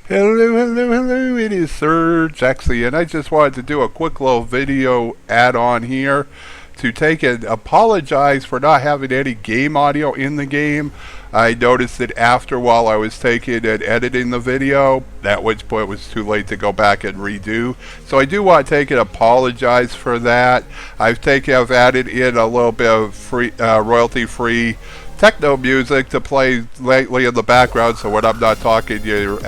Hello, it is Sir Jaxie, and I just wanted to do a quick little video add-on here to take and apologize for not having any game audio in the game. I noticed it after while I was taking and editing the video, at which point it was too late to go back and redo. So I do want to take and apologize for that. I've added in a little bit of free, royalty-free techno music to play lately in the background, so when I'm not talking, you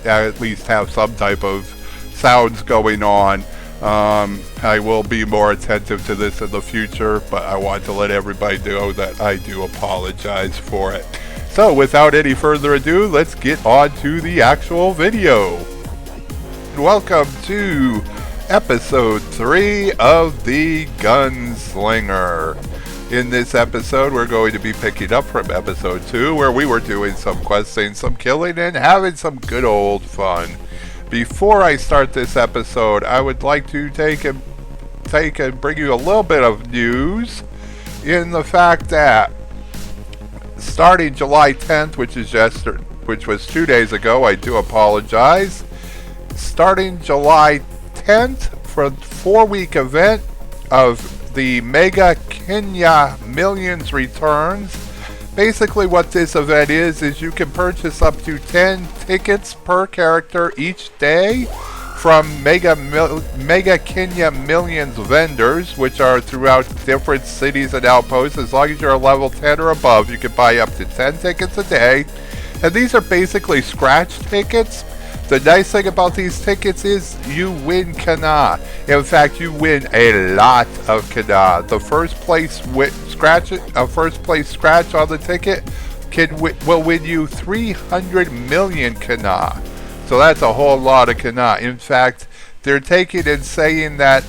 at least have some type of sounds going on. I will be more attentive to this in the future, but I want to let everybody know that I do apologize for it. So without any further ado, let's get on to the actual video. Welcome to episode 3 of the Gunslinger. In this episode, we're going to be picking up from episode 2, where we were doing some questing, some killing, and having some good old fun. Before I start this episode, I would like to take and bring you a little bit of news in the fact that starting July 10th, which was 2 days ago, I do apologize. Starting July 10th for the 4-week event of the Mega Kenya Millions Returns. Basically what this event is you can purchase up to 10 tickets per character each day from Mega Kenya Millions vendors, which are throughout different cities and outposts. As long as you're a level 10 or above, you can buy up to 10 tickets a day. And these are basically scratch tickets. The nice thing about these tickets is you win Kana. In fact, you win a lot of Kana. The first place scratch on the ticket will win you 300 million Kana. So that's a whole lot of Kana. In fact, they're taking and saying that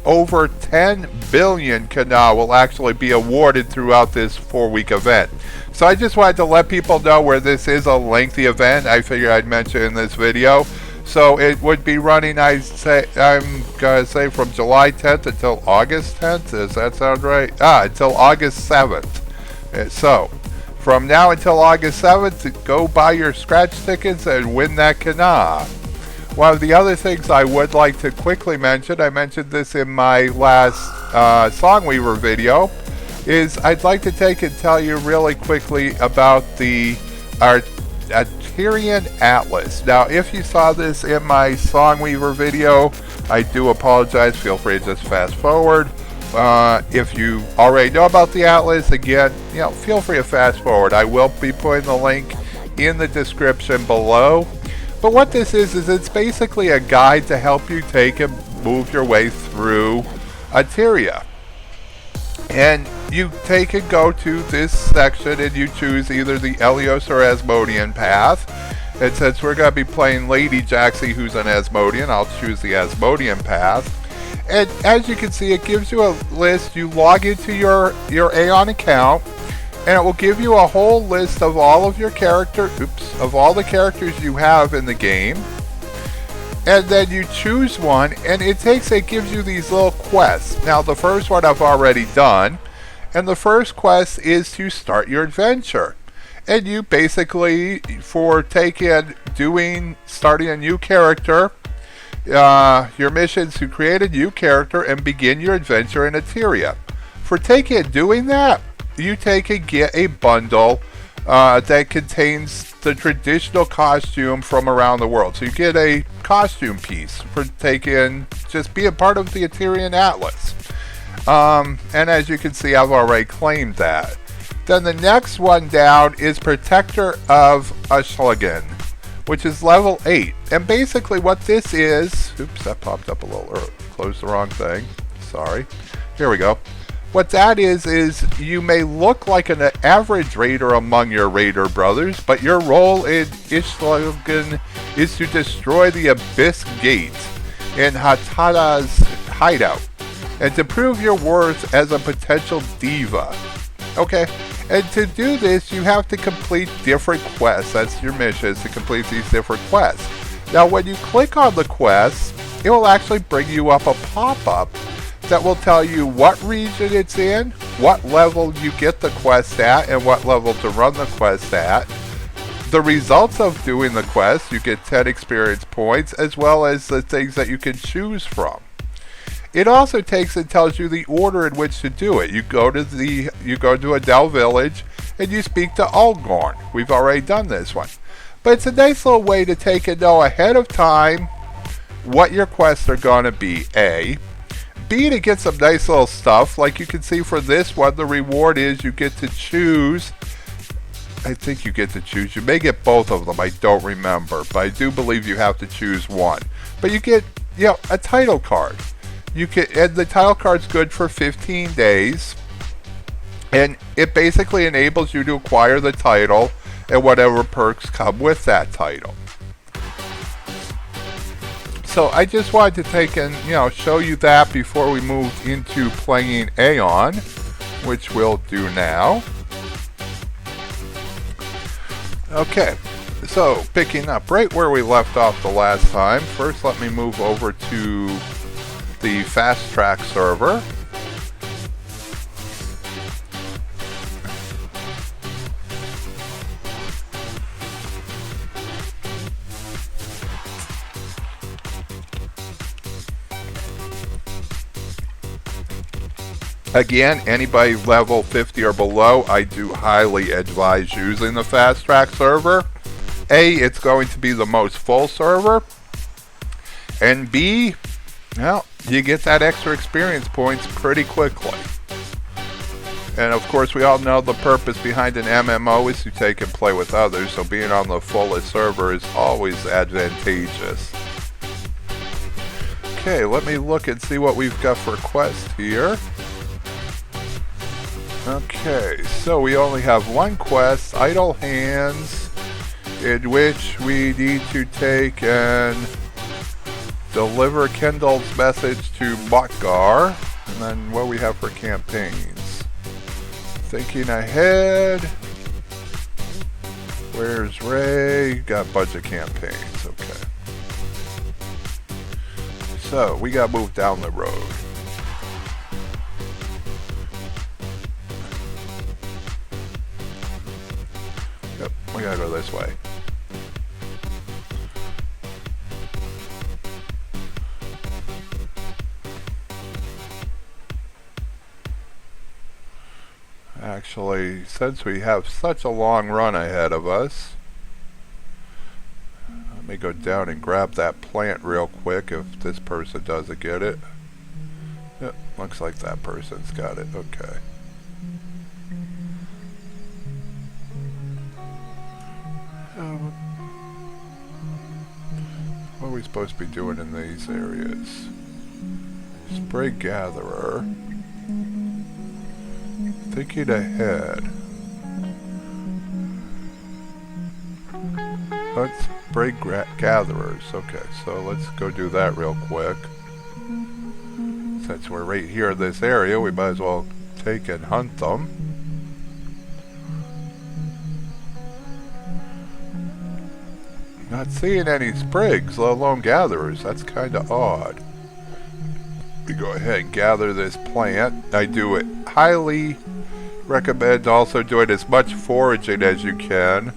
over 10 billion Kana will actually be awarded throughout this 4-week event. So I just wanted to let people know where this is a lengthy event. I figured I'd mention in this video. So it would be running, I'm gonna say from July 10th until August 10th. Does that sound right? Until August 7th. So from now until August 7th, go buy your scratch tickets and win that Kana. One of the other things I would like to quickly mention, I mentioned this in my last Songweaver video, is I'd like to take and tell you really quickly about our Aion Atlas. Now, if you saw this in my Songweaver video, I do apologize. Feel free to just fast forward. If you already know about the Atlas, again, feel free to fast forward. I will be putting the link in the description below. But what this is it's basically a guide to help you take and move your way through Eteria. And you take and go to this section and you choose either the Elios or Asmodian path. And since we're going to be playing Lady Jaxie, who's an Asmodian, I'll choose the Asmodian path. And as you can see, it gives you a list. You log into your Aion account, and it will give you a whole list of all of your of all the characters you have in the game. And then you choose one, and it gives you these little quests. Now, the first one I've already done, and the first quest is to start your adventure. And you basically, starting a new character, your mission is to create a new character and begin your adventure in Eteria. For doing that, you get a bundle that contains the traditional costume from around the world. So you get a costume piece for just being part of the Aion Atlas. And as you can see, I've already claimed that. Then the next one down is Protector of Asmodian, which is level 8. And basically what this is, oops, that popped up a little early, closed the wrong thing, sorry. Here we go. What that is you may look like an average raider among your raider brothers, but your role in Asmodian is to destroy the Abyss Gate in Hatada's hideout, and to prove your worth as a potential diva. Okay, and to do this, you have to complete different quests. That's your mission, is to complete these different quests. Now, when you click on the quests, it will actually bring you up a pop-up that will tell you what region it's in, what level you get the quest at, and what level to run the quest at. the results of doing the quest, you get 10 experience points, as well as the things that you can choose from. It also takes and tells you the order in which to do it. You go to Adele Village and you speak to Algorn. We've already done this one. But it's a nice little way to take and know ahead of time what your quests are going to be, A. B, to get some nice little stuff. Like you can see for this one, the reward is you get to choose. I think you get to choose. You may get both of them. I don't remember. But I do believe you have to choose one. But you get, a title card. And the title card's good for 15 days. And it basically enables you to acquire the title and whatever perks come with that title. So I just wanted to take and, show you that before we move into playing Aion, which we'll do now. Okay, so picking up right where we left off the last time. First, let me move over to the fast track server. Again, anybody level 50 or below, I do highly advise using the fast track server. A, it's going to be the most full server. And B, you get that extra experience points pretty quickly. And of course, we all know the purpose behind an MMO is to take and play with others, so being on the fullest server is always advantageous. Okay, let me look and see what we've got for quests here. Okay, so we only have one quest, Idle Hands, in which we need to take and deliver Kendall's message to Botgar. And then what we have for campaigns. Thinking ahead. Where's Ray? Got a bunch of campaigns, okay. So, we gotta move down the road. Yep, we gotta go this way. Actually, since we have such a long run ahead of us, let me go down and grab that plant real quick if this person doesn't get it. Yep, looks like that person's got it. Okay. What are we supposed to be doing in these areas? Spray gatherer. Thinking ahead. Let's spray gatherers. Okay, so let's go do that real quick. Since we're right here in this area, we might as well take and hunt them. Not seeing any sprigs, let alone gatherers. That's kind of odd. We go ahead and gather this plant. I do it highly recommend also doing as much foraging as you can.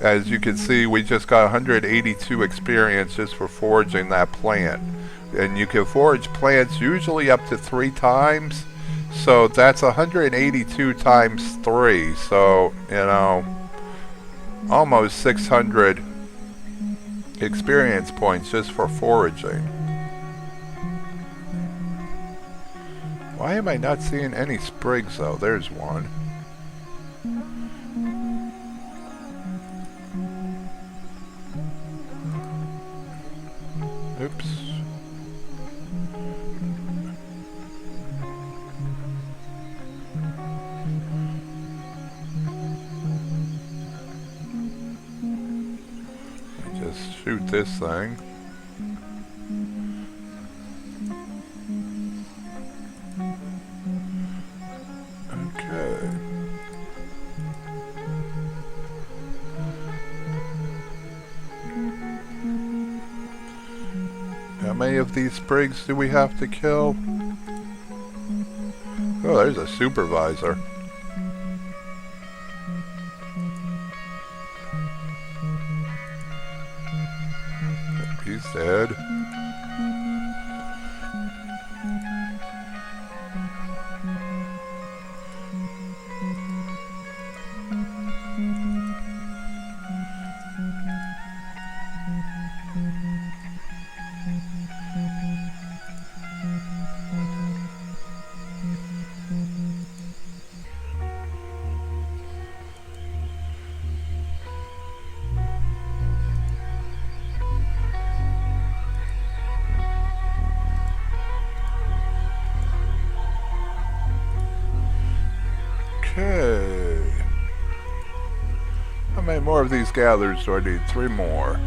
As you can see, we just got 182 experience just for foraging that plant. And you can forage plants usually up to 3 times. So that's 182 times 3. So, almost 600 experience points just for foraging. Why am I not seeing any sprigs though? There's one. Oops. I just shoot this thing. How many of these sprigs do we have to kill? Oh, there's a supervisor. instead. Okay. How many more of these gathers do I need? 3 more.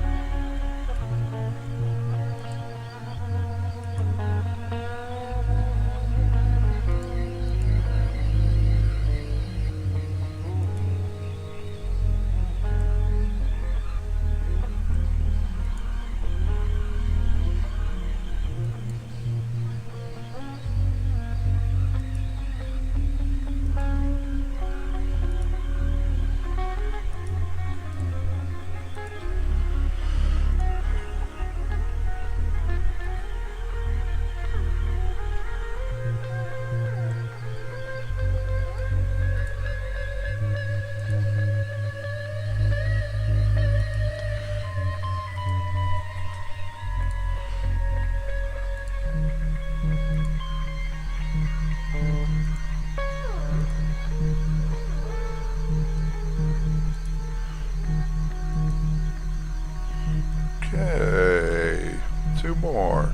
Okay, 2 more.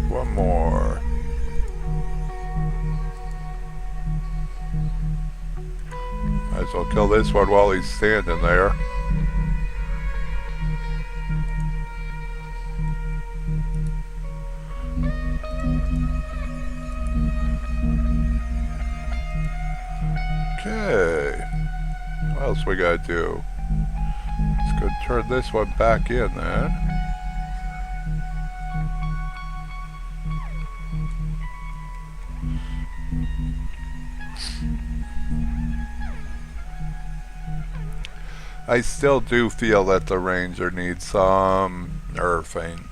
One more. Might as well kill this one while he's standing there. Okay. What else we gotta do? Let's go turn this one back in then. I still do feel that the Ranger needs some nerfing.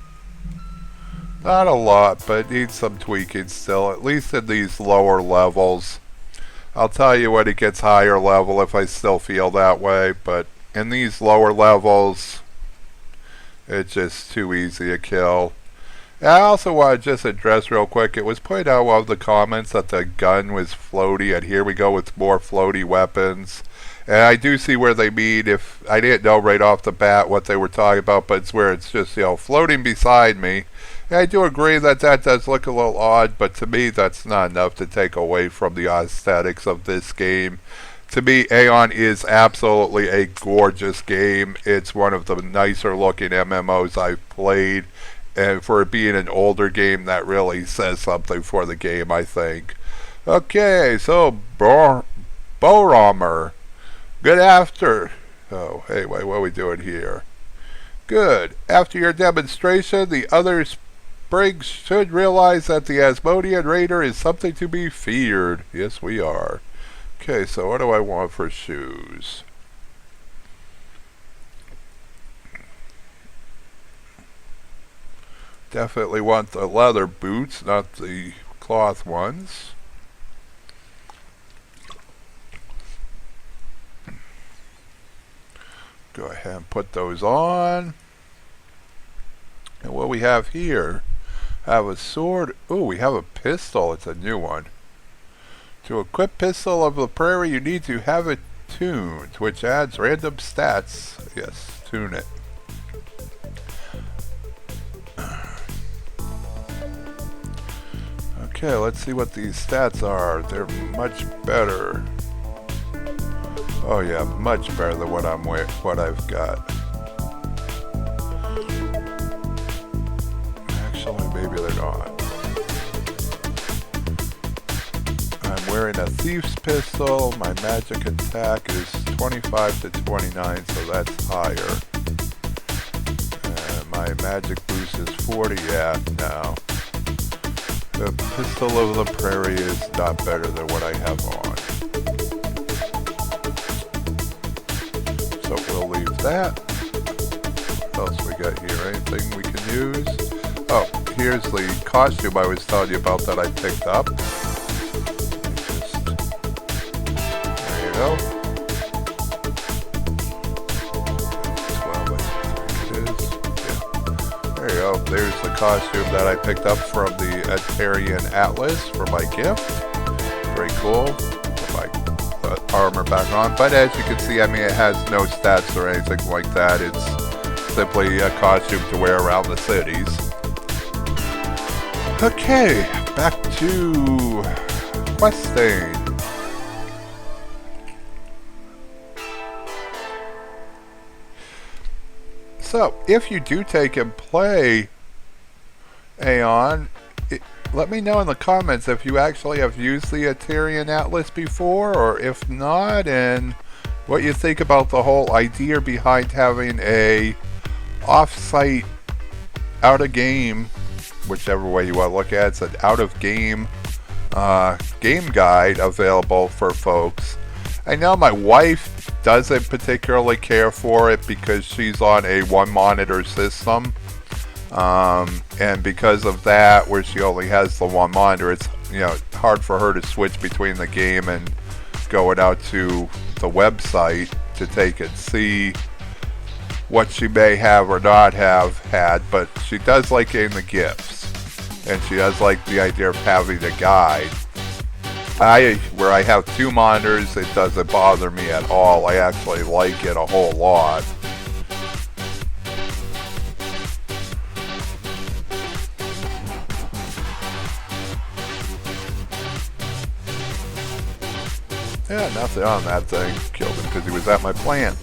Not a lot, but needs some tweaking still, at least in these lower levels. I'll tell you when it gets higher level if I still feel that way, but in these lower levels, it's just too easy to kill. And I also want to just address real quick, it was pointed out in one of the comments that the gun was floaty, and here we go with more floaty weapons. And I do see where they mean, if I didn't know right off the bat what they were talking about, but it's where it's just, you know, floating beside me. And I do agree that that does look a little odd, but to me that's not enough to take away from the aesthetics of this game. To me, Aion is absolutely a gorgeous game. It's one of the nicer looking MMOs I've played. And for it being an older game, that really says something for the game, I think. Okay, so Boromir. Good after. Oh, hey, wait, what are we doing here? Good. After your demonstration, the other sprigs should realize that the Asmodian Raider is something to be feared. Yes, we are. Okay, so what do I want for shoes? Definitely want the leather boots, not the cloth ones. Go ahead and put those on. And what we have here, I have a sword. Oh, we have a pistol. It's a new one. To equip Pistol of the Prairie, you need to have it tuned, which adds random stats. Yes, tune it. Okay, let's see what these stats are. They're much better. Oh yeah, much better than what I've got. Actually, maybe they're not. I'm wearing a thief's pistol. My magic attack is 25 to 29, so that's higher. My magic boost is 40. Yeah, no. The Pistol of the Prairie is not better than what I have on. So we'll leave that. What else we got here? Anything we can use? Oh, here's the costume I was telling you about that I picked up. There you go. 12, I think it is. Yeah. There you go. There's the costume that I picked up from the Aion Atlas for my gift. Very cool. Put my armor back on. But as you can see, I mean, it has no stats or anything like that. It's simply a costume to wear around the cities. Okay, back to questing. So, if you do take and play Aion, let me know in the comments if you actually have used the Aion Atlas before, or if not, and what you think about the whole idea behind having a off-site, out-of-game, whichever way you want to look at it, it's an out-of-game game guide available for folks. I know my wife doesn't particularly care for it because she's on a one-monitor system. And because of that, where she only has the one monitor, it's hard for her to switch between the game and going out to the website to take and see what she may have or not have had. But she does like getting the gifts, and she does like the idea of having a guide. Where I have two monitors, it doesn't bother me at all. I actually like it a whole lot. Yeah, nothing on that thing. Killed him because he was at my plant.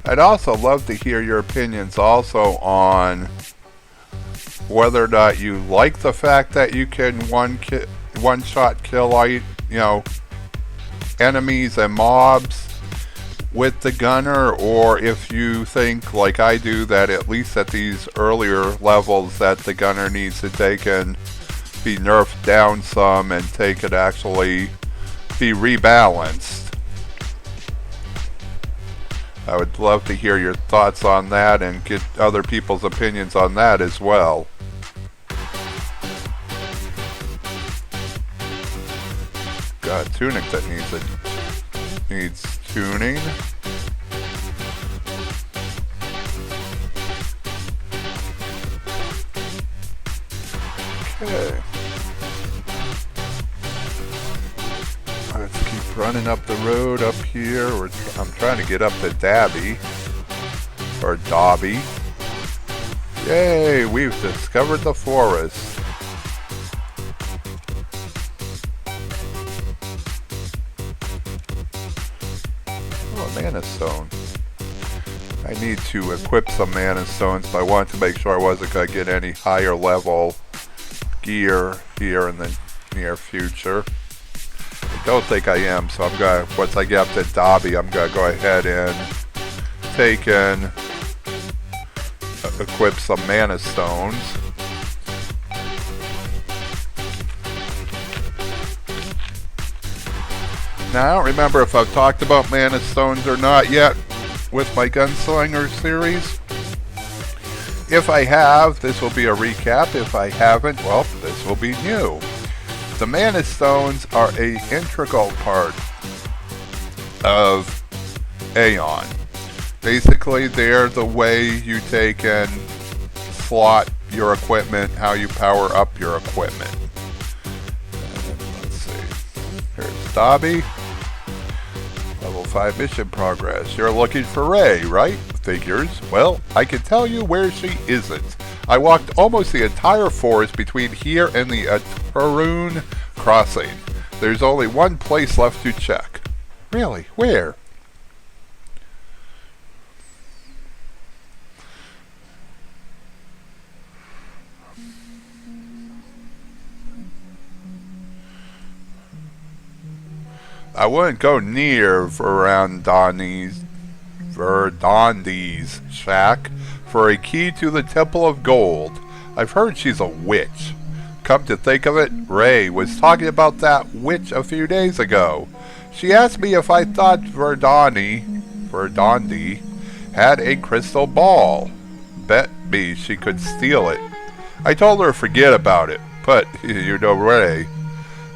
I'd also love to hear your opinions also on whether or not you like the fact that you can one-shot kill enemies and mobs with the gunner, or if you think, like I do, that at least at these earlier levels that the gunner needs to take and be nerfed down some and take it actually be rebalanced. I would love to hear your thoughts on that and get other people's opinions on that as well. Got a tunic that needs tuning. Okay. Let's keep running up the road up here. I'm trying to get up to Dabby. Or Dobby. Yay, we've discovered the forest. Oh, a mana stone. I need to equip some mana stones, but I wanted to make sure I wasn't going to get any higher level gear here in the near future. I don't think I am, so I'm going to, once I get up to Dobby, I'm going to go ahead and take and equip some mana stones. Now, I don't remember if I've talked about mana stones or not yet with my Gunslinger series. If I have, this will be a recap. If I haven't, well, this will be new. The mana stones are an integral part of Aion. Basically, they're the way you take and slot your equipment, how you power up your equipment. Let's see. Here's Dobby. Level 5 mission progress. You're looking for Ray, right? Figures. Well, I can tell you where she isn't. I walked almost the entire forest between here and the Tarun crossing. There's only one place left to check. Really? Where? I wouldn't go near Verdondi's shack for a key to the Temple of Gold. I've heard she's a witch. Come to think of it, Ray was talking about that witch a few days ago. She asked me if I thought Verdondi had a crystal ball. Bet me she could steal it. I told her to forget about it, but you know Ray.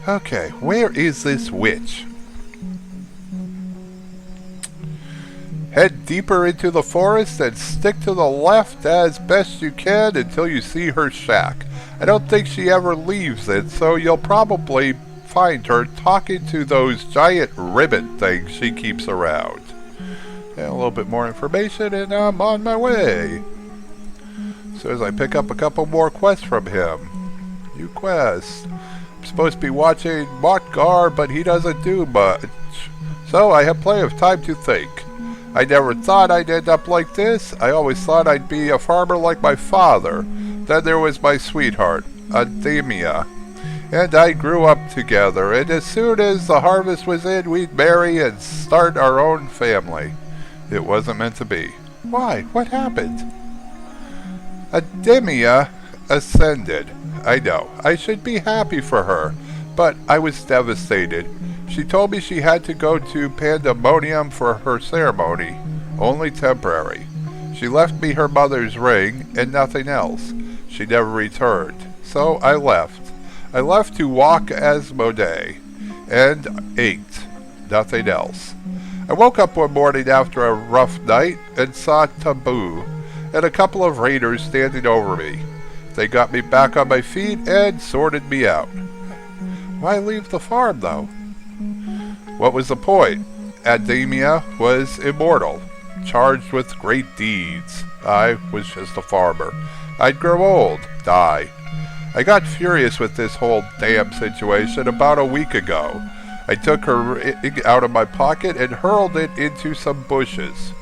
Okay, where is this witch? Head deeper into the forest and stick to the left as best you can until you see her shack. I don't think she ever leaves it, so you'll probably find her talking to those giant ribbon things she keeps around. And a little bit more information and I'm on my way. As soon as I pick up a couple more quests from him. New quest. I'm supposed to be watching Motgar, but he doesn't do much. So I have plenty of time to think. I never thought I'd end up like this. I always thought I'd be a farmer like my father. Then there was my sweetheart, Ademia. And I grew up together, and as soon as the harvest was in, we'd marry and start our own family. It wasn't meant to be. Why? What happened? Ademia ascended. I know. I should be happy for her, but I was devastated. She told me she had to go to Pandemonium for her ceremony. Only temporary. She left me her mother's ring and nothing else. She never returned. So I left. I left to walk Asmodee and ate. Nothing else. I woke up one morning after a rough night and saw Taboo and a couple of raiders standing over me. They got me back on my feet and sorted me out. Why leave the farm, though? What was the point? Ademia was immortal, charged with great deeds. I was just a farmer. I'd grow old, die. I got furious with this whole damn situation about a week ago. I took her ring out of my pocket and hurled it into some bushes.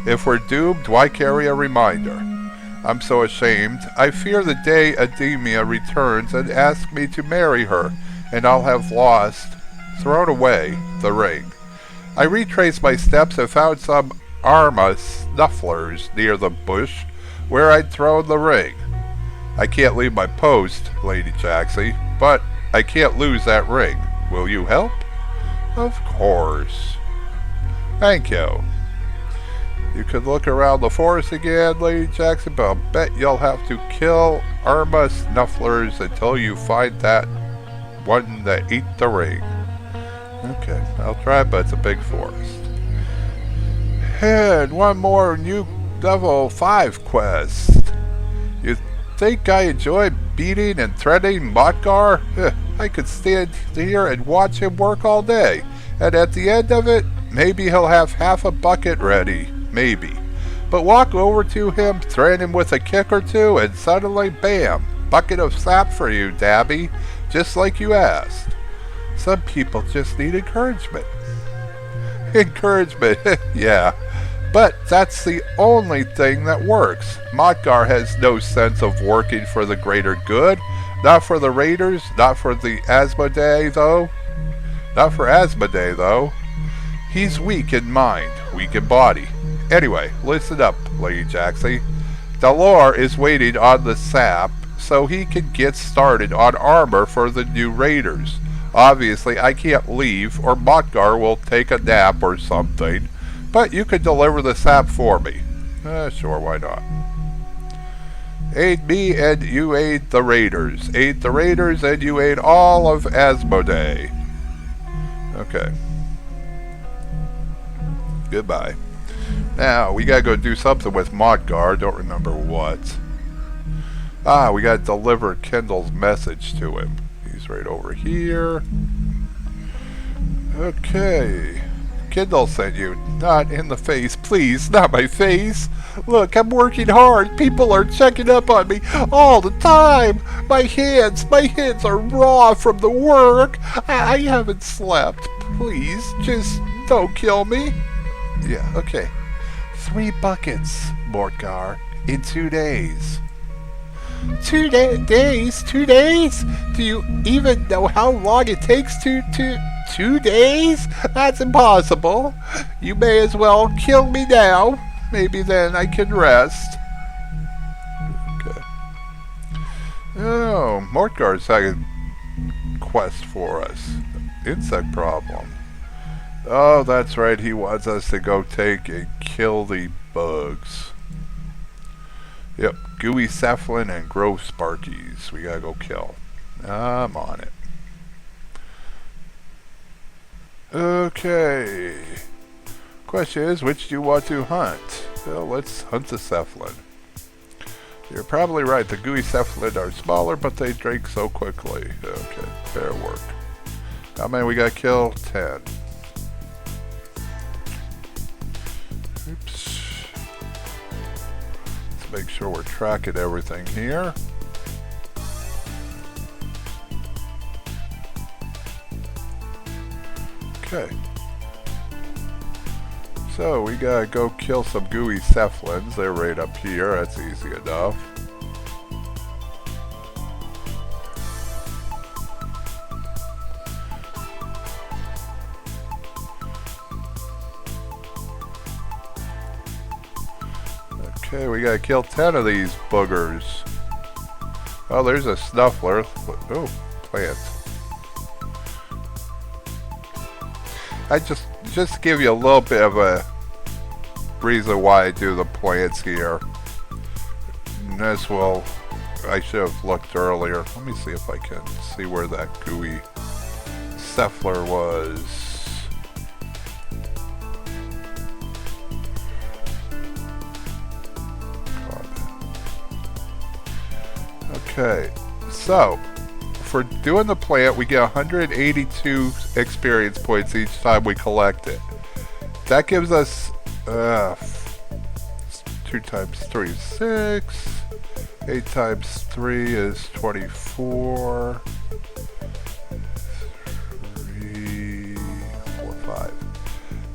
If we're doomed, why carry a reminder? I'm so ashamed. I fear the day Ademia returns and asks me to marry her, and I'll have thrown away the ring. I retraced my steps and found some Arma snufflers near the bush where I'd thrown the ring. I can't leave my post, Lady Jaxie, but I can't lose that ring. Will you help? Of course. Thank you. You could look around the forest again, Lady Jaxie, but I'll bet you'll have to kill Arma snufflers until you find that one that ate the ring. Okay, I'll try, but it's a big forest. And one more new level 5 quest. You think I enjoy beating and threatening Motgar? I could stand here and watch him work all day. And at the end of it, maybe he'll have half a bucket ready. Maybe. But walk over to him, threaten him with a kick or two, and suddenly, bam, bucket of sap for you, Dabby. Just like you asked. Some people just need encouragement. Encouragement, yeah. But that's the only thing that works. Motgar has no sense of working for the greater good. Not for the raiders, not for the Asmodee, though. Not for Asmodee, though. He's weak in mind, weak in body. Anyway, listen up, Lady Jaxie. Dalor is waiting on the sap so he can get started on armor for the new raiders. Obviously, I can't leave, or Motgar will take a nap or something. But you could deliver the sap for me. Sure, why not? Aid me and you aid the raiders. Aid the raiders and you aid all of Asmodee. Okay. Goodbye. Now, we gotta go do something with Motgar. Don't remember what. Ah, we gotta deliver Kendall's message to him. He's right over here. Okay. Kendall sent you. Not in the face, please. Not my face. Look, I'm working hard. People are checking up on me all the time. My hands are raw from the work. I haven't slept. Please, just don't kill me. Yeah, okay. 3 buckets, Mortgar, in 2 days. 2 days? 2 days? Do you even know how long it takes to 2 days? That's impossible. You may as well kill me now. Maybe then I can rest. Okay. Oh, Mortgar's had a quest for us. Insect problem. Oh, that's right. He wants us to go take and kill the bugs. Yep, gooey cephalin and grove sparkies. We gotta go kill. I'm on it. Okay. Question is, which do you want to hunt? Well, let's hunt the cephalin. You're probably right. The gooey cephalin are smaller, but they drink so quickly. Okay, fair work. How many we gotta kill? 10. Oops. Let's make sure we're tracking everything here. Okay. So we gotta go kill some gooey cephalins. They're right up here. That's easy enough. Okay, we gotta kill 10 of these boogers. Oh, there's a snuffler. Oh, plant. I just give you a little bit of a reason why I do the plants here. And this will, I should have looked earlier. Let me see if I can see where that gooey cephaler was. Okay, so for doing the plant, we get 182 experience points each time we collect it. That gives us 2 times 3 is 6. 8 times 3 is 24. 3, 4, 5.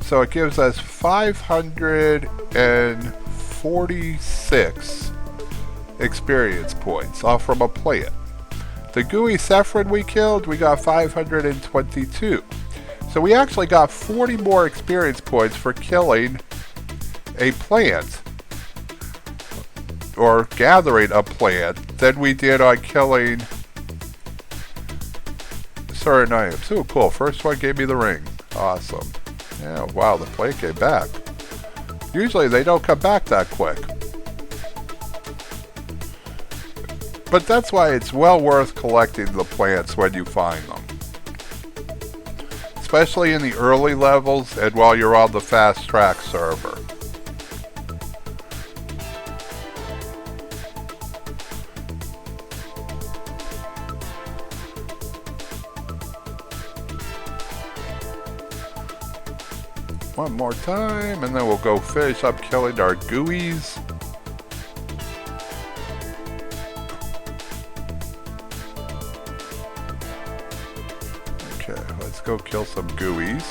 So it gives us 546 experience points off from a plant. The gooey cephalin we killed, we got 522. So we actually got 40 more experience points for killing a plant, or gathering a plant, than we did on killing certain items. Oh, cool. First one gave me the ring. Awesome. Yeah, wow, the plant came back. Usually they don't come back that quick. But that's why it's well worth collecting the plants when you find them. Especially in the early levels and while you're on the fast track server. One more time and then we'll go finish up killing our gooeys. Let's go kill some gooeys.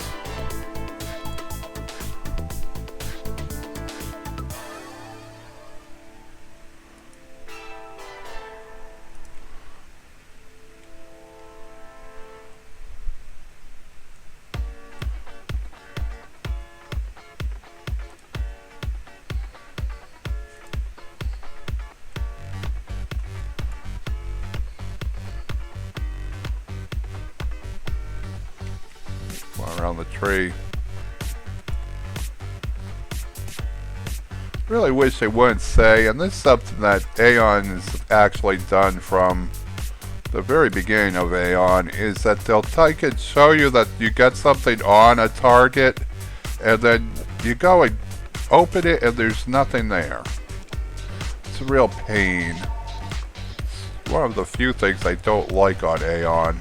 Around the tree. Really wish they wouldn't say, and this is something that Aion has actually done from the very beginning of Aion, is that they'll take and show you that you got something on a target, and then you go and open it and there's nothing there. It's a real pain. one of the few things I don't like on Aion.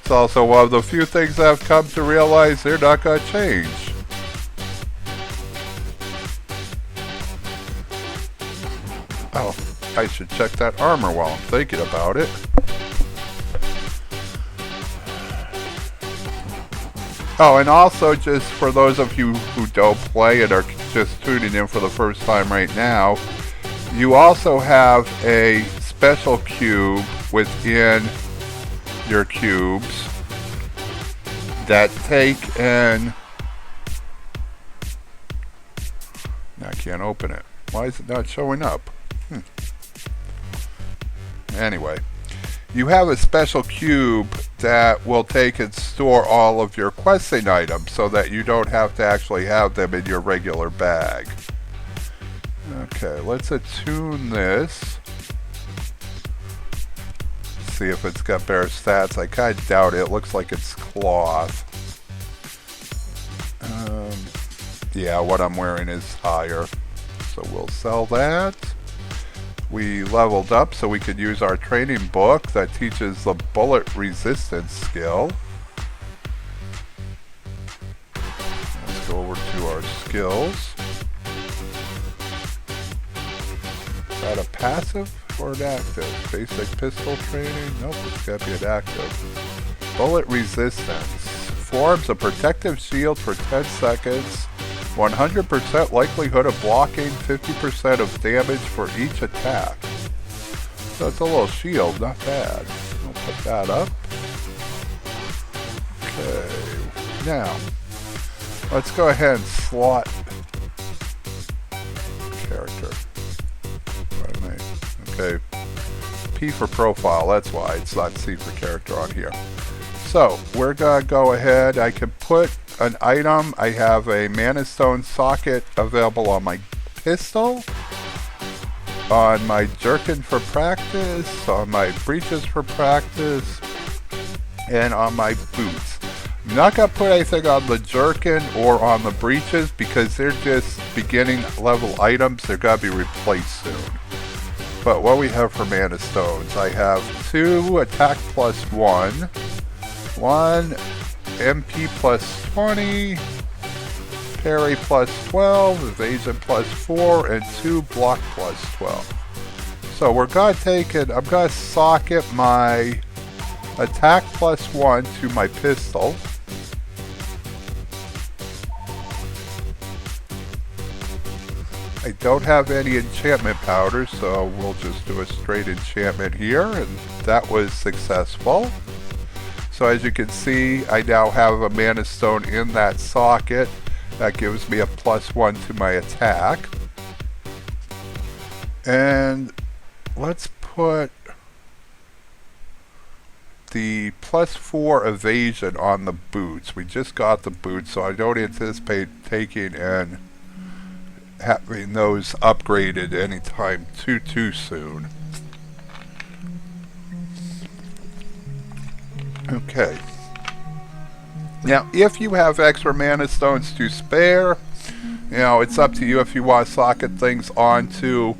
It's also one of the few things I've come to realize they're not going to change. Oh, I should check that armor while I'm thinking about it. Oh, and also just for those of you who don't play and are just tuning in for the first time right now, you also have a special cube within your cubes that take and... I can't open it. Why is it not showing up? Anyway, you have a special cube that will take and store all of your questing items so that you don't have to actually have them in your regular bag. Okay, let's attune this. See if it's got better stats. I kind of doubt it. It looks like it's cloth. Yeah, what I'm wearing is higher. So we'll sell that. We leveled up so we could use our training book that teaches the bullet resistance skill. Let's go over to our skills. Is that a passive or an active? Basic pistol training? Nope, it's got to be an active. Bullet resistance. Forms a protective shield for 10 seconds. 100% likelihood of blocking, 50% of damage for each attack. So it's a little shield, not bad. We'll put that up. Okay, now let's go ahead and slot character. Pardon me. Okay, P for profile, that's why it's not C for character on here. So we're gonna go ahead, I can put an item. I have a Mana Stone socket available on my pistol, on my jerkin for practice, on my breeches for practice, and on my boots. I'm not going to put anything on the jerkin or on the breeches because they're just beginning level items. They're going to be replaced soon. But what we have for Mana Stones, I have 2 attack plus 1, 1 MP plus 20, parry plus 12, evasion plus 4, and 2 block plus 12. So we're going to take it, I'm going to socket my attack plus 1 to my pistol. I don't have any enchantment powders, so we'll just do a straight enchantment here, and that was successful. So as you can see, I now have a Mana Stone in that socket. That gives me a +1 to my attack. And let's put the +4 evasion on the boots. We just got the boots, so I don't anticipate taking and having those upgraded anytime too soon. Okay. Now, if you have extra Mana Stones to spare, you know, it's up to you if you want to socket things onto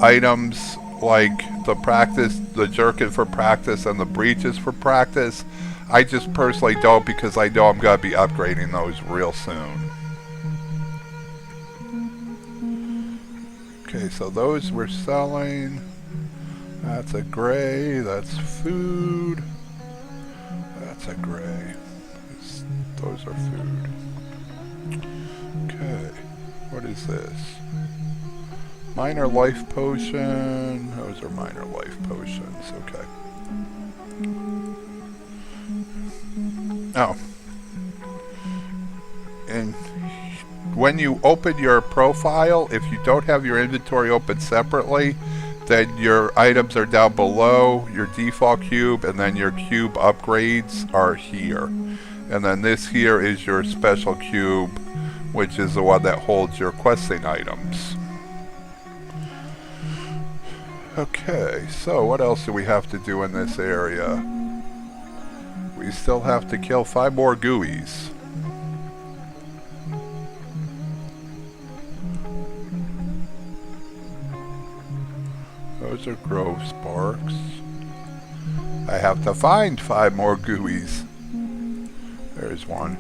items like the jerkin for practice and the breeches for practice. I just personally don't because I know I'm going to be upgrading those real soon. Okay, so those we're selling. That's a gray, that's food. That's a gray. Those are food. Okay, what is this? Minor life potion. Those are minor life potions, okay. Oh. And when you open your profile, if you don't have your inventory open separately, then your items are down below your default cube, and then your cube upgrades are here. And then this here is your special cube, which is the one that holds your questing items. Okay, so what else do we have to do in this area? We still have to kill 5 more gooeys. Those are grove sparks. I have to find 5 more gooeys. There's one.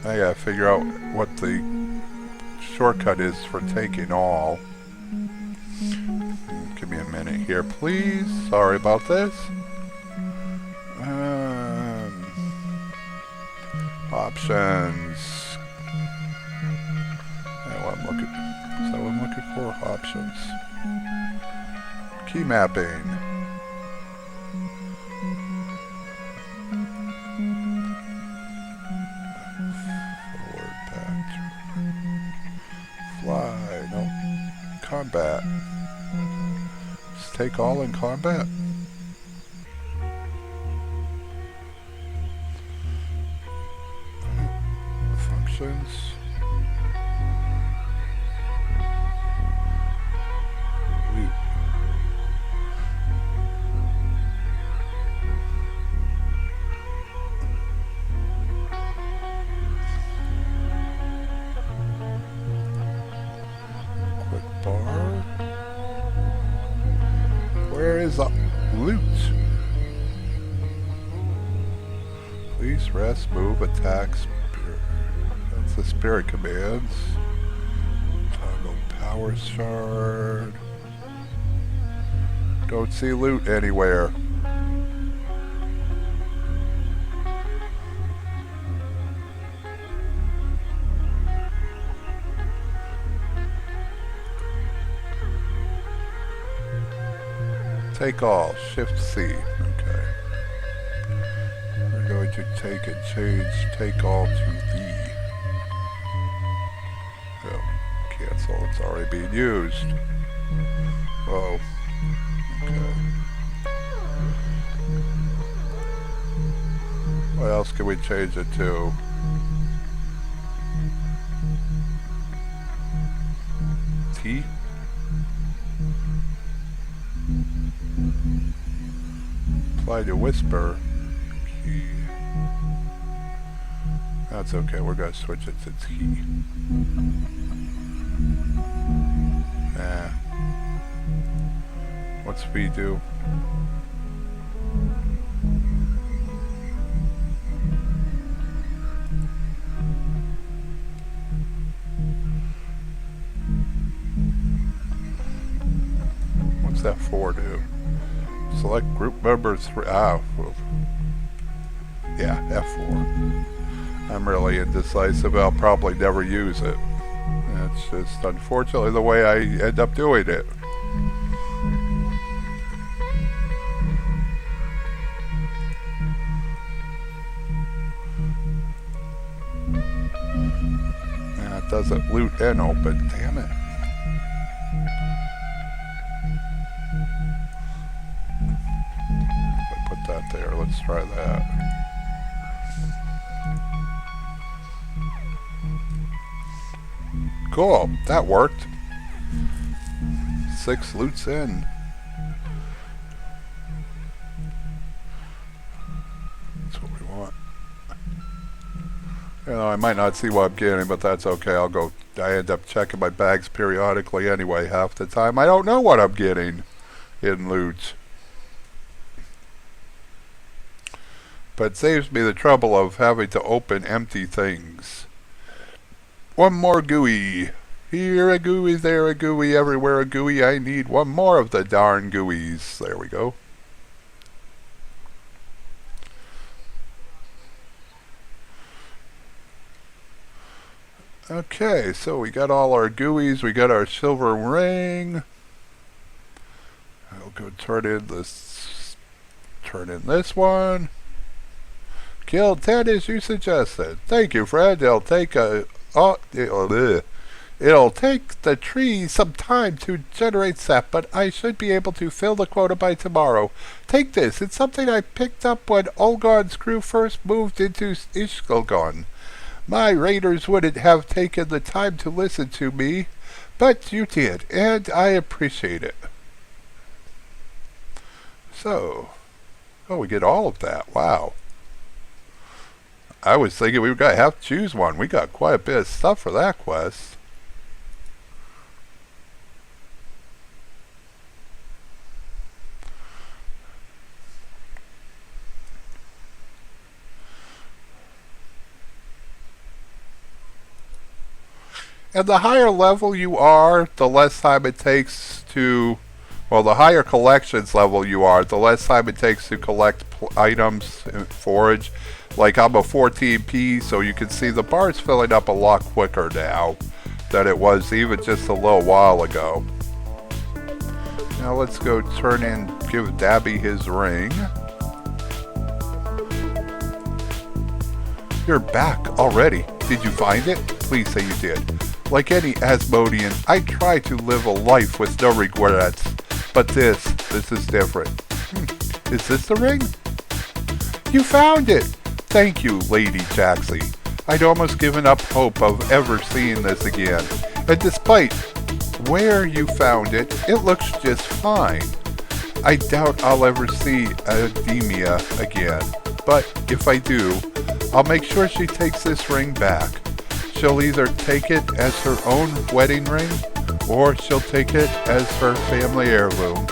I gotta figure out what the shortcut is for taking all. Give me a minute here, please. Sorry about this. Options. What I'm looking for. Options. Key mapping. Forward path. Fly. No. Combat. Let's take all in combat. Functions. Quick bar. Where is the loot? Please rest, move, attack, spirit. That's the spirit commands. Toggle power shard. Don't see loot anywhere. Take all. Shift C. Okay. We're going to take and change take all to the. Oh, cancel. It's already being used. Oh. Okay. What else can we change it to? T? Apply to whisper. Key. That's okay, we're gonna switch it to T. What's V do? What's that 4 do? Select group members. Yeah, F4. I'm really indecisive. I'll probably never use it. It's just unfortunately the way I end up doing it. It doesn't loot and open. Damn it. That there. Let's try that. Cool. That worked. 6 loots in. That's what we want. You know, I might not see what I'm getting, but that's okay. I end up checking my bags periodically anyway. Half the time I don't know what I'm getting in loot. But it saves me the trouble of having to open empty things. One more gooey. Here a gooey, there a gooey, everywhere a gooey. I need one more of the darn gooeys. There we go. Okay, so we got all our gooeys. We got our silver ring. I'll go turn in this one. Kill 10 as you suggested. Thank you, Fred. It'll take it'll take the tree some time to generate sap, but I should be able to fill the quota by tomorrow. Take this. It's something I picked up when Olgon's crew first moved into Ishkelgon. My raiders wouldn't have taken the time to listen to me, but you did, and I appreciate it. So, oh, we get all of that. Wow. I was thinking we were going to have to choose one. We got quite a bit of stuff for that quest. And the higher level you are, the less time it takes to... Well, the higher collections level you are, the less time it takes to collect items and forage. Like, I'm a 14p, so you can see the bar's filling up a lot quicker now than it was even just a little while ago. Now let's go turn in, give Dabby his ring. You're back already. Did you find it? Please say you did. Like any Asmodian, I try to live a life with no regrets. But this is different. Is this the ring? You found it! Thank you, Lady Jaxie. I'd almost given up hope of ever seeing this again. And despite where you found it, it looks just fine. I doubt I'll ever see Ademia again. But if I do, I'll make sure she takes this ring back. She'll either take it as her own wedding ring, or she'll take it as her family heirloom,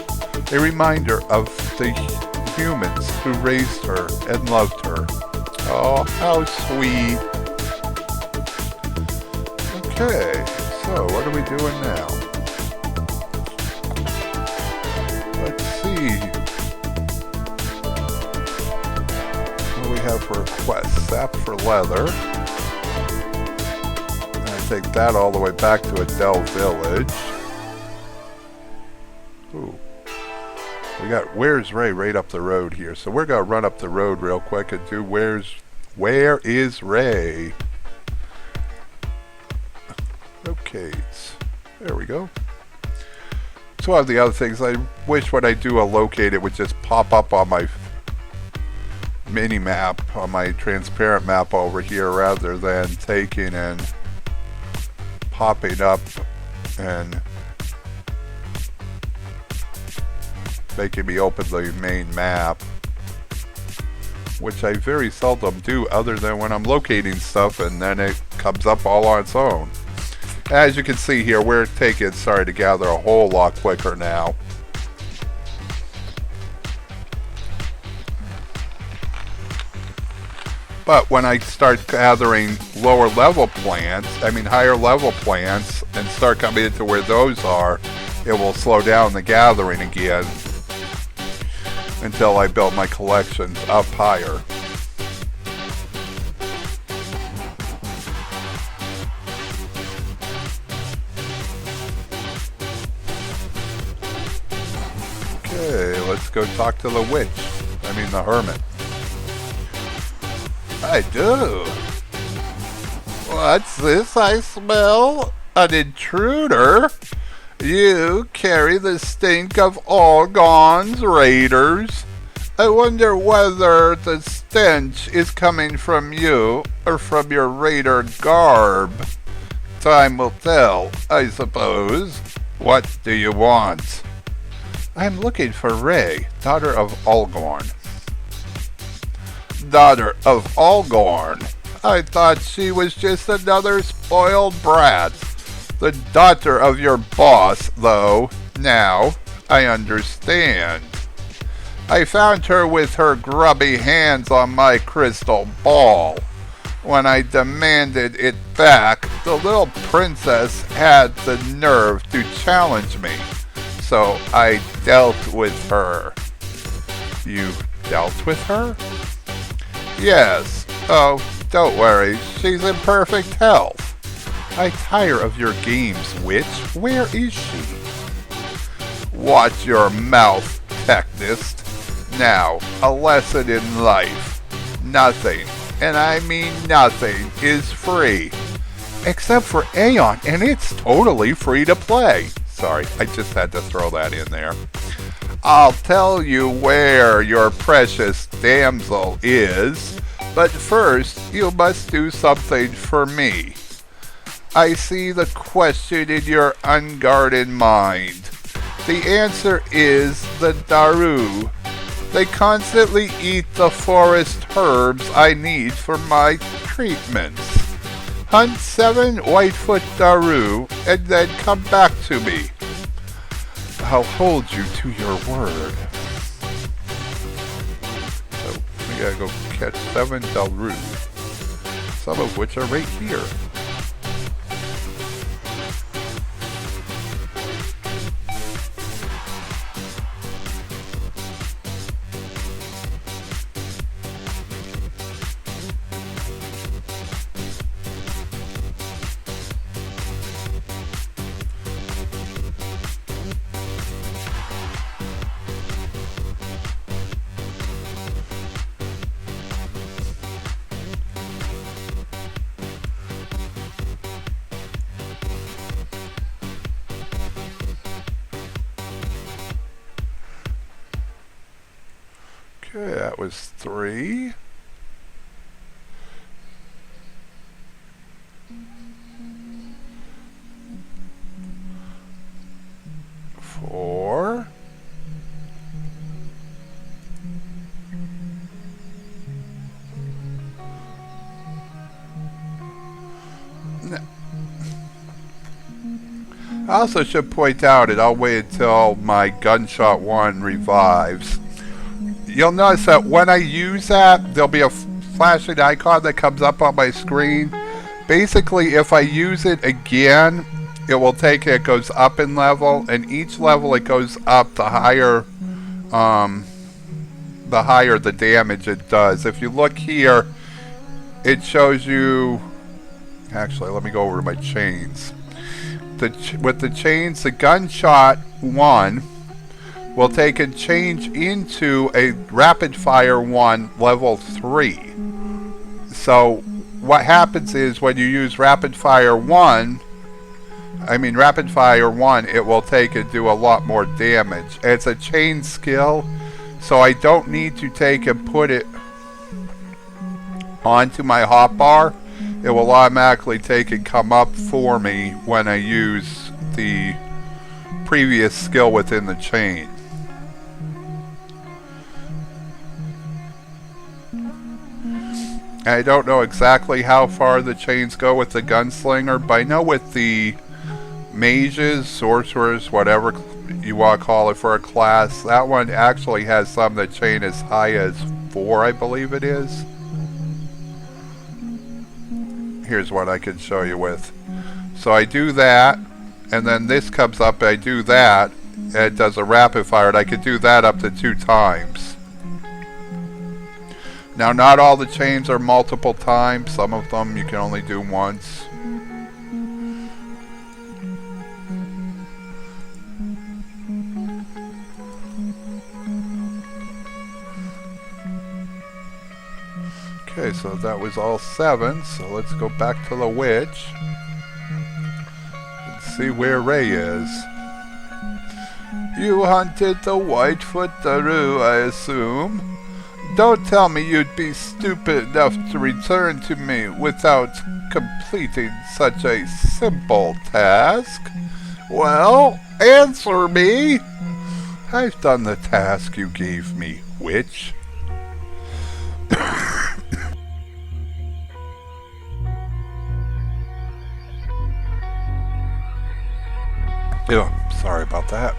a reminder of the humans who raised her and loved her. Oh, how sweet. Okay, so what are we doing now? Let's see. What do we have for a quest? Sap for leather. Take that all the way back to Adele Village. Ooh. We got Where's Ray right up the road here. So we're going to run up the road real quick and do Where is Ray? Okay. There we go. So one of the other things, I wish when I do a locate it would just pop up on my mini map, on my transparent map over here, rather than taking and popping up and making me open the main map, which I very seldom do other than when I'm locating stuff and then it comes up all on its own. As you can see here, we're starting to gather a whole lot quicker now. But when I start gathering higher level plants, and start coming into where those are, it will slow down the gathering again until I build my collections up higher. Okay, let's go talk to the the hermit. I do. What's this I smell? An intruder? You carry the stink of all Gon's raiders. I wonder whether the stench is coming from you or from your raider garb. Time will tell, I suppose. What do you want? I'm looking for Ray, daughter of Algorn. Daughter of Algorn? I thought she was just another spoiled brat. The daughter of your boss, though. Now, I understand. I found her with her grubby hands on my crystal ball. When I demanded it back, the little princess had the nerve to challenge me. So I dealt with her. You dealt with her? Yes. Oh, don't worry. She's in perfect health. I tire of your games, witch. Where is she? Watch your mouth, Technist. Now, a lesson in life. Nothing, and I mean nothing, is free. Except for Aion, and it's totally free to play. Sorry, I just had to throw that in there. I'll tell you where your precious damsel is, but first you must do something for me. I see the question in your unguarded mind. The answer is the Daro, They constantly eat the forest herbs I need for my treatments. Hunt 7 Whitefoot Daro and then come back to me. I'll hold you to your word. So we gotta go catch 7 Daro, some of which are right here. Okay, that was 3. 4. I also should point out, and I'll wait until my gunshot 1 revives. You'll notice that when I use that, there'll be a flashing icon that comes up on my screen. Basically, if I use it again, it will take it goes up in level, and each level it goes up, the higher the damage it does. If you look here, it shows you. Actually, let me go over to my chains. With the chains, the gunshot 1 will take and change into a rapid fire 1 level 3. So what happens is when you use rapid fire 1, it will take and do a lot more damage. It's a chain skill, so I don't need to take and put it onto my hotbar. It will automatically take and come up for me when I use the previous skill within the chain. I don't know exactly how far the chains go with the Gunslinger, but I know with the mages, sorcerers, whatever you want to call it for a class, that one actually has some that chain as high as 4, I believe it is. Here's what I can show you with. So I do that, and then this comes up, I do that, and it does a rapid fire, and I could do that up to 2 times. Now, not all the chains are multiple times. Some of them you can only do once. Okay, so that was all 7. So let's go back to the witch and see where Ray is. You hunted the Whitefoot Daro, I assume. Don't tell me you'd be stupid enough to return to me without completing such a simple task. Well, answer me. I've done the task you gave me, witch. Oh, sorry about that.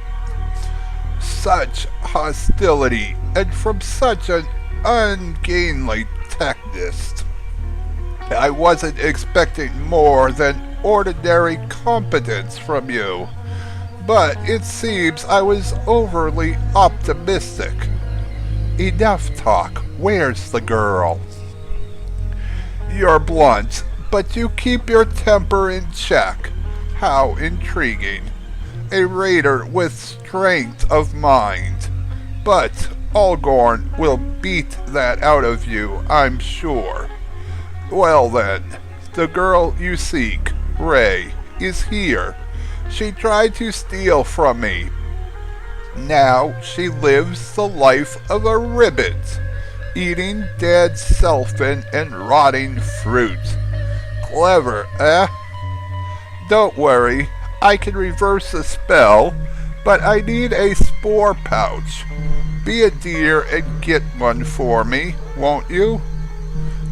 Such hostility, and from such an ungainly Technist. I wasn't expecting more than ordinary competence from you, but it seems I was overly optimistic. Enough talk. Where's the girl? You're blunt, but you keep your temper in check. How intriguing. A raider with strength of mind. But Algorn will beat that out of you, I'm sure. Well then, the girl you seek, Ray, is here. She tried to steal from me. Now she lives the life of a ribbit, eating dead selfin and rotting fruit. Clever, eh? Don't worry, I can reverse the spell but I need a spore pouch. Be a dear and get one for me, won't you?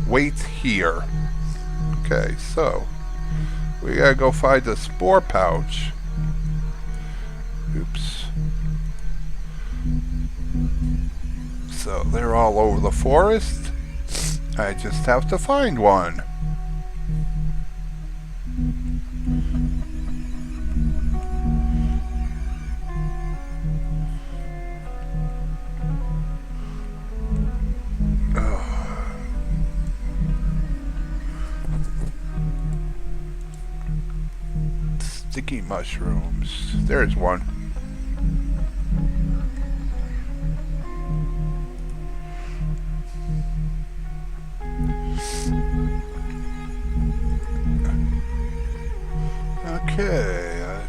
Wait here. Okay, so we gotta go find the spore pouch. Oops. So they're all over the forest. I just have to find one. Sticky mushrooms. There's one. Okay,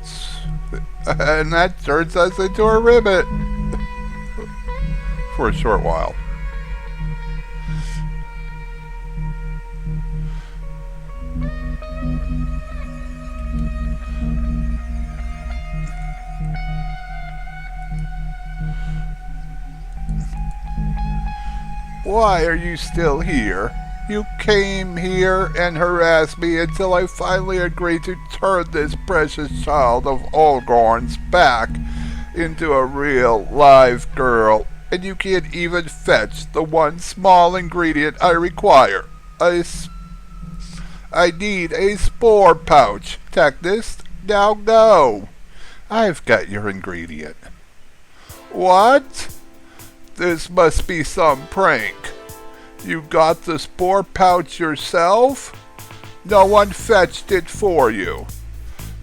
and that turns us into a ribbit for a short while. Why are you still here? You came here and harassed me until I finally agreed to turn this precious child of Olgorn's back into a real live girl, and you can't even fetch the one small ingredient I require. I need a spore pouch, Technist. Now go. I've got your ingredient. What? This must be some prank. You got the spore pouch yourself? No one fetched it for you.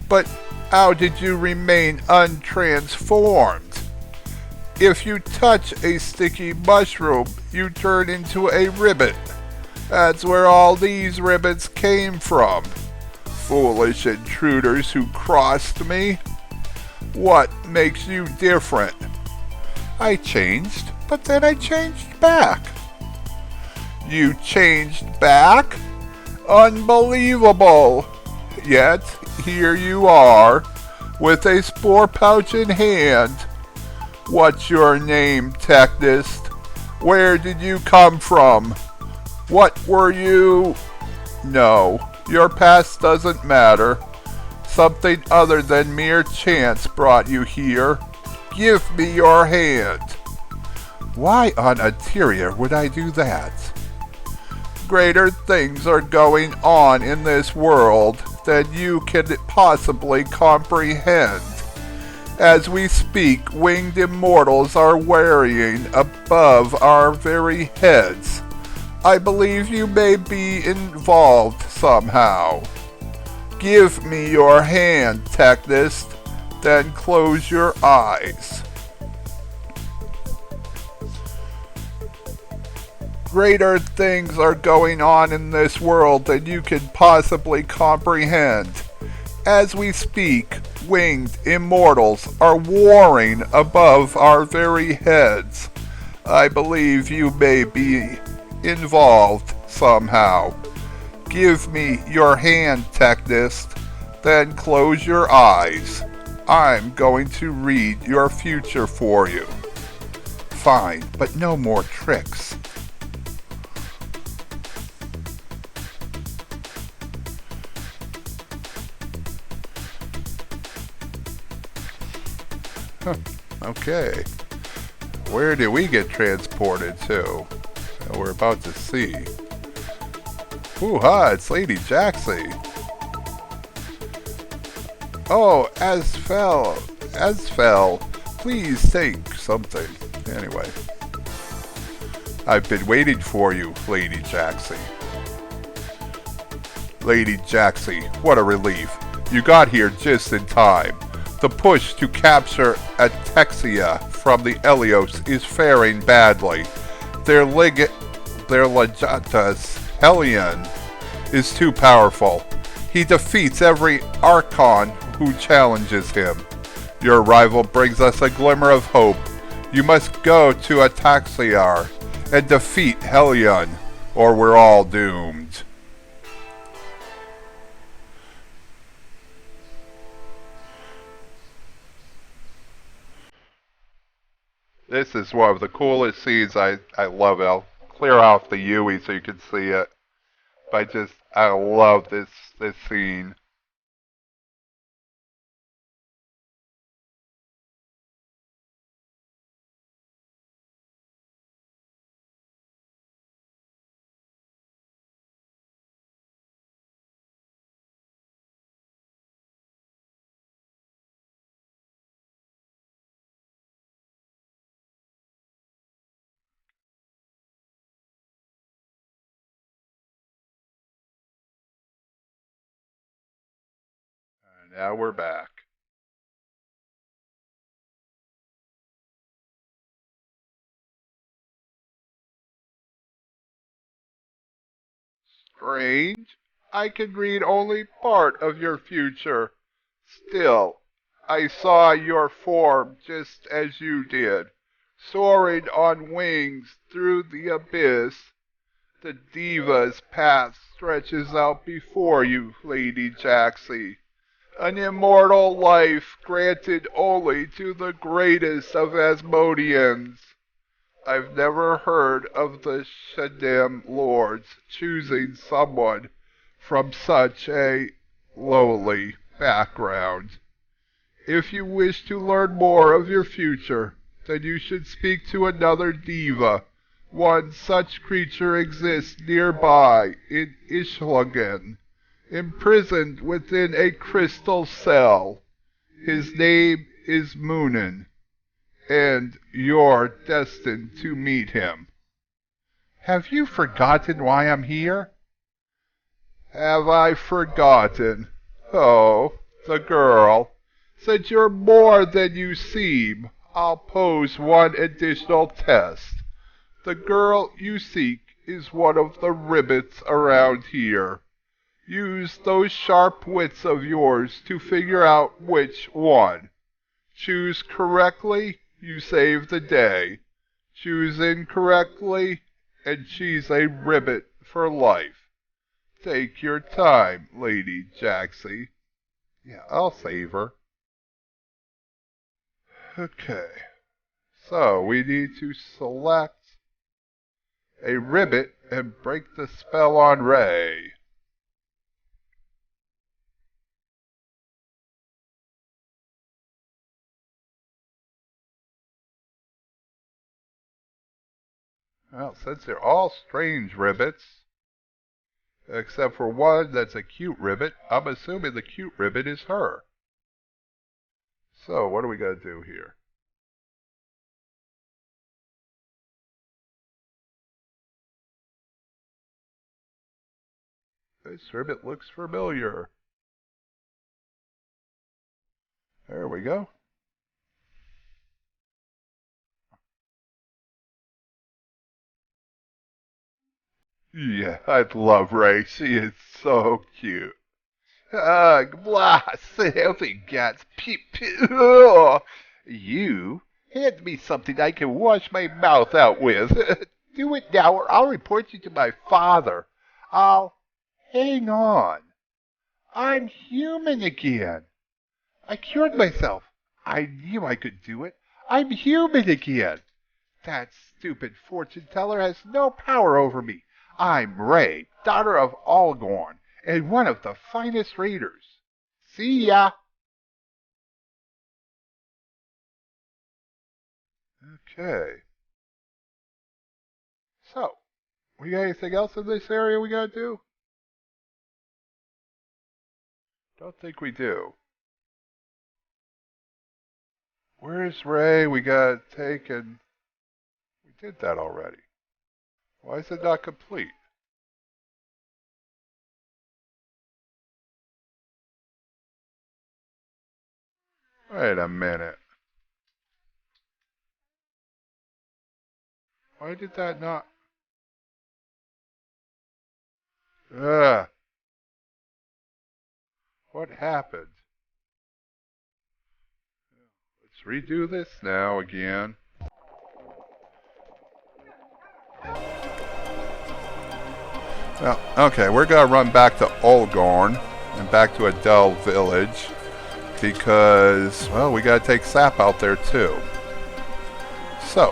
But how did you remain untransformed? If you touch a sticky mushroom, you turn into a ribbit. That's where all these ribbits came from. Foolish intruders who crossed me. What makes you different? I changed, but then I changed back. You changed back? Unbelievable! Yet, here you are, with a spore pouch in hand. What's your name, Technist? Where did you come from? What were you? No, your past doesn't matter. Something other than mere chance brought you here. Give me your hand. Why on Ateria would I do that? Greater things are going on in this world than you can possibly comprehend. As we speak, winged immortals are worrying above our very heads. I believe you may be involved somehow. Give me your hand, Technist, then close your eyes. Greater things are going on in this world than you can possibly comprehend. As we speak, winged immortals are warring above our very heads. I believe you may be involved somehow. Give me your hand, Technist, then close your eyes. I'm going to read your future for you. Fine, but no more tricks. Okay. Where do we get transported to? We're about to see. Ooh-ha, it's Lady Jaxie. Oh, Asfel, please take something. Anyway. I've been waiting for you, Lady Jaxie. Lady Jaxie, what a relief. You got here just in time. The push to capture Atexia from the Elios is faring badly. Their legatus, Helion, is too powerful. He defeats every Archon who challenges him. Your arrival brings us a glimmer of hope. You must go to Ataxiar and defeat Helion, or we're all doomed. This is one of the coolest scenes. I love it. I'll clear off the UE so you can see it. But I love this scene. And now we're back. Strange. I can read only part of your future. Still, I saw your form just as you did, soaring on wings through the abyss. The diva's path stretches out before you, Lady Jaxie. An immortal life granted only to the greatest of Asmodians. I've never heard of the Shaddam Lords choosing someone from such a lowly background. If you wish to learn more of your future, then you should speak to another diva. One such creature exists nearby in Ishlungen, imprisoned within a crystal cell. His name is Moonin, and you're destined to meet him. Have you forgotten why I'm here? Have I forgotten? Oh, the girl. Since you're more than you seem, I'll pose one additional test. The girl you seek is one of the ribbits around here. Use those sharp wits of yours to figure out which one. Choose correctly, you save the day. Choose incorrectly, and she's a ribbit for life. Take your time, Lady Jaxie. Yeah, I'll save her. Okay. So, we need to select a ribbit and break the spell on Ray. Well, since they're all strange ribbits, except for one that's a cute ribbit, I'm assuming the cute ribbit is her. So, what do we got to do here? This ribbit looks familiar. There we go. Yeah, I love Ray. She is so cute. Blah, selfie guts, peep, peep. You hand me something I can wash my mouth out with. Do it now or I'll report you to my father. Hang on. I'm human again. I cured myself. I knew I could do it. I'm human again. That stupid fortune teller has no power over me. I'm Ray, daughter of Algorn, and one of the finest raiders. See ya! Okay. So, we got anything else in this area we gotta do? Don't think we do. Where's Ray? We got taken. We did that already. Why is it not complete? Wait a minute. Why did that not... Ugh. What happened? Let's redo this now again. Well, okay, we're gonna run back to Olgorn and back to Adele Village because, well, we gotta take Sap out there too. So,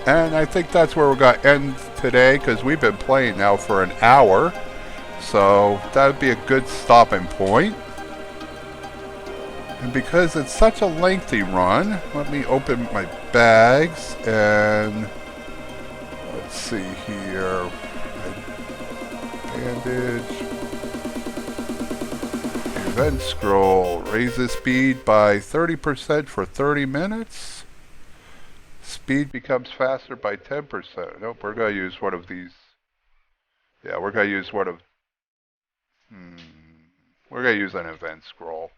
and I think that's where we're going to end today because we've been playing now for an hour. So that would be a good stopping point. And because it's such a lengthy run, let me open my bags and let's see here. Bandage. Event scroll. Raises speed by 30% for 30 minutes. Speed becomes faster by 10%. Nope, we're going to use one of these. Yeah, we're going to use one of... We're going to use an event scroll.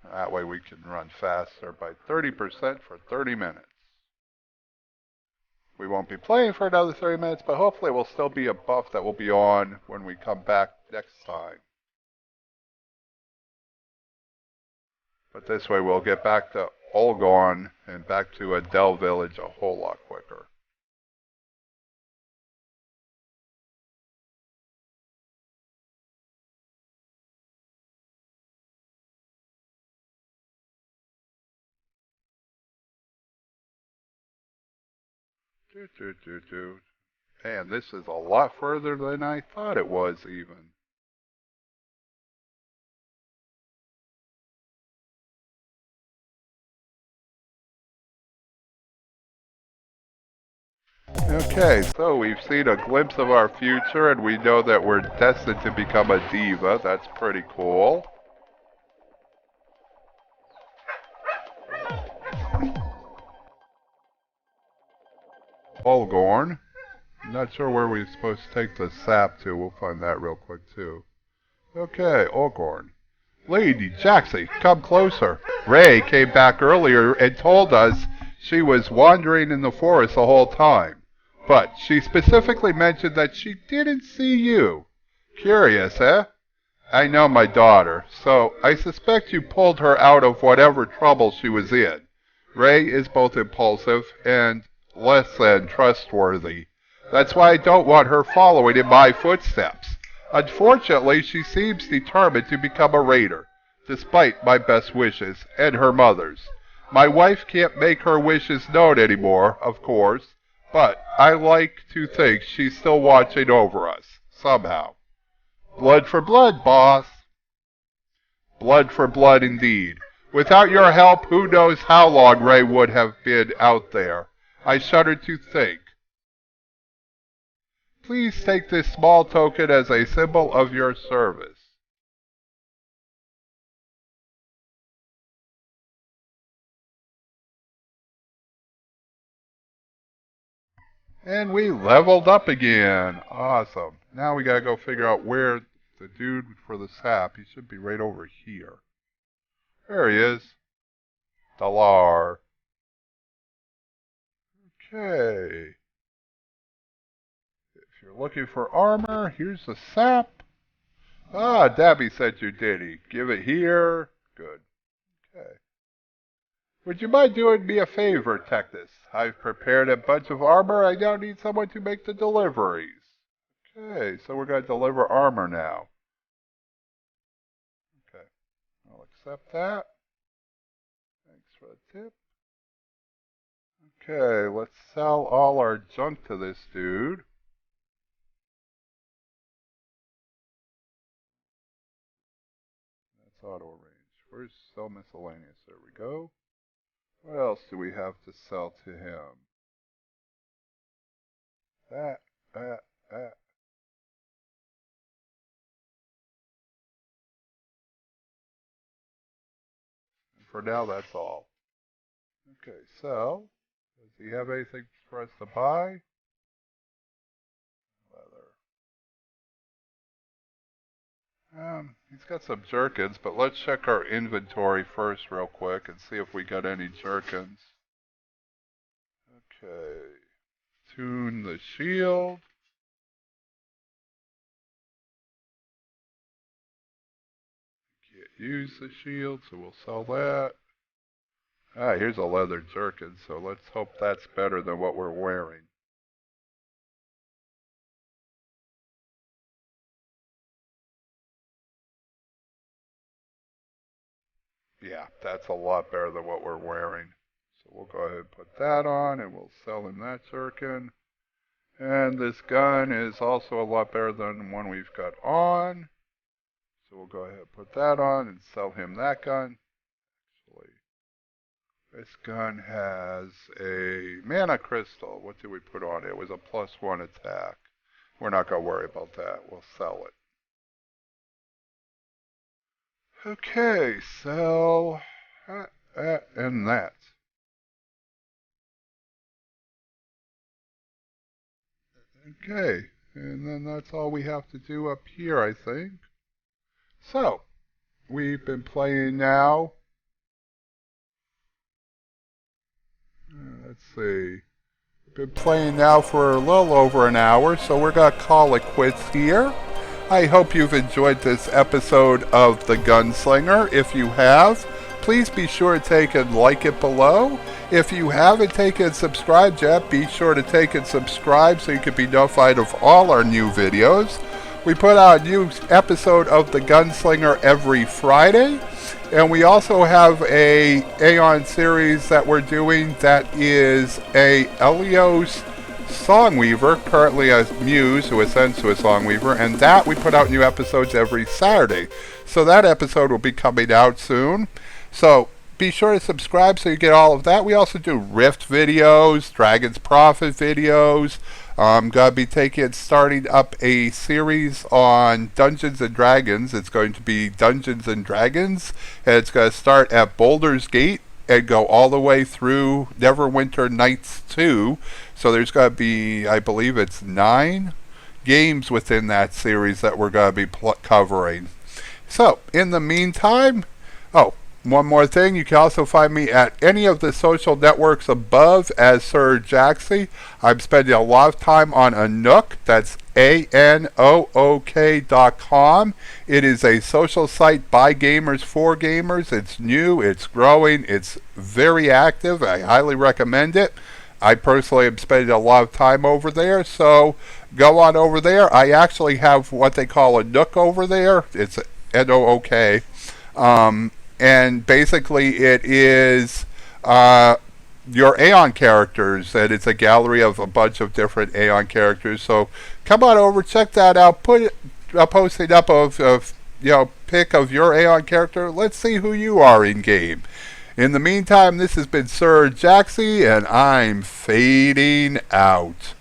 That way we can run faster by 30% for 30 minutes. We won't be playing for another 30 minutes, but hopefully it will still be a buff that will be on when we come back next time. But this way we'll get back to Olgorn and back to Adel Village a whole lot quicker. Man, this is a lot further than I thought it was even. Okay, so we've seen a glimpse of our future and we know that we're destined to become a diva. That's pretty cool. Olgorn. Not sure where we're supposed to take the sap to. We'll find that real quick too. Okay, Olgorn. Lady Jaxie, come closer. Ray came back earlier and told us she was wandering in the forest the whole time. But she specifically mentioned that she didn't see you. Curious, eh? I know my daughter, so I suspect you pulled her out of whatever trouble she was in. Ray is both impulsive and less than trustworthy. That's why I don't want her following in my footsteps. Unfortunately, she seems determined to become a raider, despite my best wishes and her mother's. My wife can't make her wishes known anymore, of course, but I like to think she's still watching over us, somehow. Blood for blood, boss. Blood for blood indeed. Without your help, who knows how long Ray would have been out there. I shudder to think. Please take this small token as a symbol of your service. And we leveled up again. Awesome. Now we gotta go figure out where the dude for the sap, he should be right over here. There he is. Dalar. Okay. If you're looking for armor, here's the sap. Ah, Dabby sent you ditty. Give it here. Good. Okay. Would you mind doing me a favor, Technist? I've prepared a bunch of armor. I now need someone to make the deliveries. Okay, so we're going to deliver armor now. Okay, I'll accept that. Thanks for the tip. Okay, let's sell all our junk to this dude. That's auto arrange. Where's sell miscellaneous? There we go. What else do we have to sell to him? That. For now, that's all. Okay, so, does he have anything for us to buy? Leather. He's got some jerkins, but let's check our inventory first real quick and see if we got any jerkins. Okay. Tune the shield. Can't use the shield, so we'll sell that. Ah, here's a leather jerkin, so let's hope that's better than what we're wearing. Yeah, that's a lot better than what we're wearing. we'll go ahead and put that on, and we'll sell him that shuriken. And this gun is also a lot better than the one we've got on. So we'll go ahead and put that on and sell him that gun. Actually, this gun has a mana crystal. What did we put on it? It was a +1 attack. We're not going to worry about that. We'll sell it. Okay, sell that and that. Okay, and then that's all we have to do up here, I think. So, we've been playing now. Let's see. We've been playing now for a little over an hour, so we're going to call it quits here. I hope you've enjoyed this episode of The Gunslinger. If you have, please be sure to take and like it below. If you haven't taken and subscribed yet, be sure to take and subscribe so you can be notified of all our new videos. We put out a new episode of The Gunslinger every Friday. And we also have a Aion series that we're doing that is a Elios Songweaver, currently a muse who ascends to a Songweaver, and that we put out new episodes every Saturday. So that episode will be coming out soon. So be sure to subscribe so you get all of that. We also do Rift videos, Dragon's Prophet videos. I'm going to be starting up a series on Dungeons and Dragons. It's going to be Dungeons and Dragons, and it's going to start at Baldur's Gate and go all the way through Neverwinter Nights 2. So there's going to be, I believe it's 9 games within that series that we're going to be covering. So, in the meantime, one more thing, you can also find me at any of the social networks above as Sir Jaxie. I'm spending a lot of time on Anook, that's ANOOK.com. It is a social site by gamers for gamers. It's new, it's growing, it's very active. I highly recommend it. I personally am spending a lot of time over there, so go on over there. I actually have what they call a Nook over there. It's NOOK. And basically it is your Aion characters, and it's a gallery of a bunch of different Aion characters. So come on over, check that out. Put a posting up of pic of your Aion character. Let's see who you are in game. In the meantime, this has been Sir Jaxie, and I'm fading out.